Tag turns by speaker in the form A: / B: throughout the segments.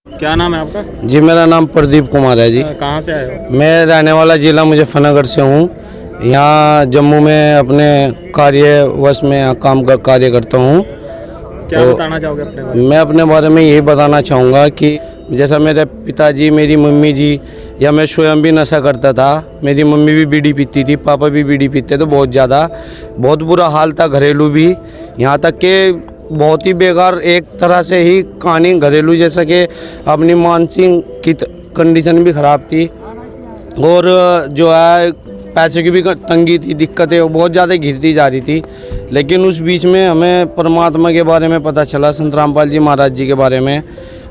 A: क्या नाम है आपका?
B: जी मेरा नाम प्रदीप कुमार है जी।
A: कहाँ से आए हो?
B: मैं रहने वाला ज़िला मुजफ्फरनगर से हूँ। यहाँ जम्मू में अपने कार्यवश में कार्य करता हूँ।
A: क्या बताना चाहोगे अपने बारे में?
B: मैं अपने बारे में यही बताना चाहूँगा कि जैसा मेरे पिताजी, मेरी मम्मी जी या मैं स्वयं भी नशा करता था। मेरी मम्मी भी बीड़ी पीती थी, पापा भी बीड़ी पीते थे, बहुत ज़्यादा, बहुत बुरा हाल था घरेलू भी। यहाँ तक कि बहुत ही बेकार एक तरह से ही कहानी घरेलू, जैसा कि अपनी मानसिक की कंडीशन भी ख़राब थी और जो है पैसे की भी तंगी थी, दिक्कतें बहुत ज़्यादा घिरती जा रही थी। लेकिन उस बीच में हमें परमात्मा के बारे में पता चला, संत रामपाल जी महाराज जी के बारे में।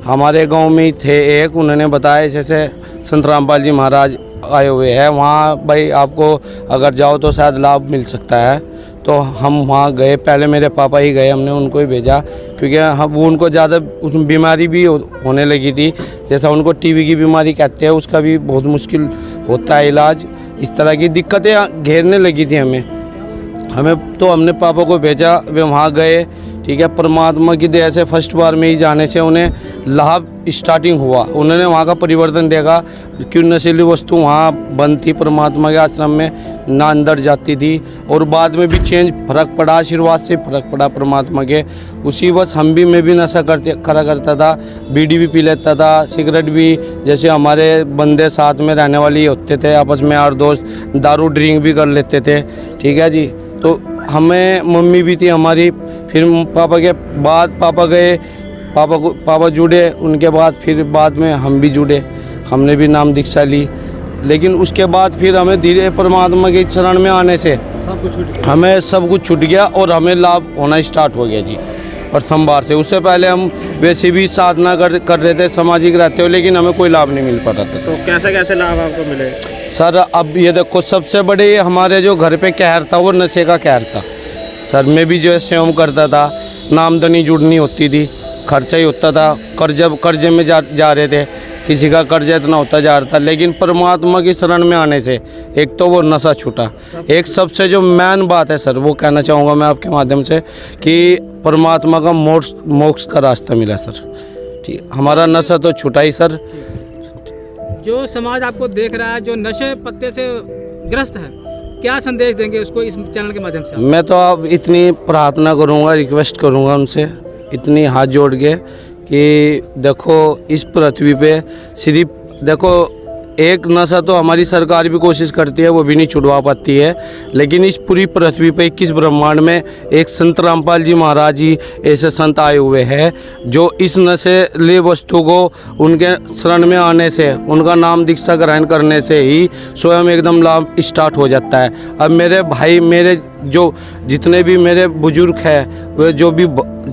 B: हमारे गांव में ही थे एक, उन्होंने बताया जैसे संत रामपाल जी महाराज आए हुए हैं वहाँ, भाई आपको अगर जाओ तो शायद लाभ मिल सकता है। तो हम वहाँ गए, पहले मेरे पापा ही गए, हमने उनको ही भेजा क्योंकि हम उनको ज़्यादा बीमारी भी होने लगी थी, जैसा उनको टीबी की बीमारी कहते हैं, उसका भी बहुत मुश्किल होता है इलाज। इस तरह की दिक्कतें घेरने लगी थी हमें तो हमने पापा को भेजा, वे वहाँ गए। ठीक है, परमात्मा की दया से फर्स्ट बार में ही जाने से उन्हें लाभ स्टार्टिंग हुआ। उन्होंने वहाँ का परिवर्तन देखा, क्यों नशीली वस्तु वहाँ बंद थी परमात्मा के आश्रम में, ना अंदर जाती थी। और बाद में भी फ़र्क पड़ा, आशीर्वाद से फ़र्क पड़ा परमात्मा के। उसी बस मैं भी नशा करा करता था, बीड़ी भी पी लेता था, सिगरेट भी, जैसे हमारे बंदे साथ में रहने वाले होते थे आपस में यार दोस्त, दारू ड्रिंक भी कर लेते थे। ठीक है जी, तो हमें मम्मी भी थी हमारी, फिर पापा के बाद पापा गए, पापा जुड़े, उनके बाद फिर बाद में हम भी जुड़े, हमने भी नाम दीक्षा ली। लेकिन उसके बाद फिर हमें धीरे परमात्मा के चरण में आने से हमें सब कुछ छूट गया और हमें लाभ होना स्टार्ट हो गया जी प्रथम बार से। उससे पहले हम वैसे भी साधना कर रहे थे, सामाजिक रहते हो, लेकिन हमें कोई लाभ नहीं मिल पा रहा था।
A: तो कैसे कैसे लाभ आपको मिले
B: सर? अब ये देखो, सबसे बड़े हमारे जो घर पे कहर था वो नशे का कहर था सर। मैं भी जो सेवन करता था, नामदनी जुड़नी होती थी, खर्चा ही होता था, कर्जे में जा रहे थे, किसी का कर्जा इतना होता जा रहा था। लेकिन परमात्मा की शरण में आने से एक तो वो नशा छूटा। एक सबसे जो मेन बात है सर, वो कहना चाहूँगा मैं आपके माध्यम से कि परमात्मा का मोक्ष का रास्ता मिला सर। ठीक, हमारा नशा तो छूटा ही सर।
C: जो समाज आपको देख रहा है, जो नशे पत्ते से ग्रस्त है, क्या संदेश देंगे उसको इस चैनल के माध्यम से?
B: मैं तो अब इतनी प्रार्थना करूँगा, रिक्वेस्ट करूँगा उनसे, इतनी हाथ जोड़ के कि देखो इस पृथ्वी पे सिर्फ देखो एक नशा तो हमारी सरकार भी कोशिश करती है, वो भी नहीं छुड़वा पाती है। लेकिन इस पूरी पृथ्वी पे 21 ब्रह्मांड में एक संत रामपाल जी महाराज जी ऐसे संत आए हुए हैं जो इस नशीली वस्तु को उनके शरण में आने से, उनका नाम दीक्षा ग्रहण करने से ही स्वयं एकदम लाभ स्टार्ट हो जाता है। अब मेरे भाई, मेरे जो जितने भी मेरे बुजुर्ग हैं, वे जो भी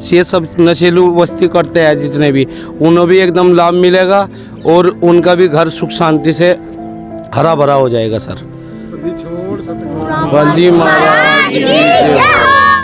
B: ये सब नशीली वस्तु करते हैं जितने भी, उन्हें भी एकदम लाभ मिलेगा और उनका भी घर सुख शांति से हरा भरा हो जाएगा सर। जी महाराज की जय।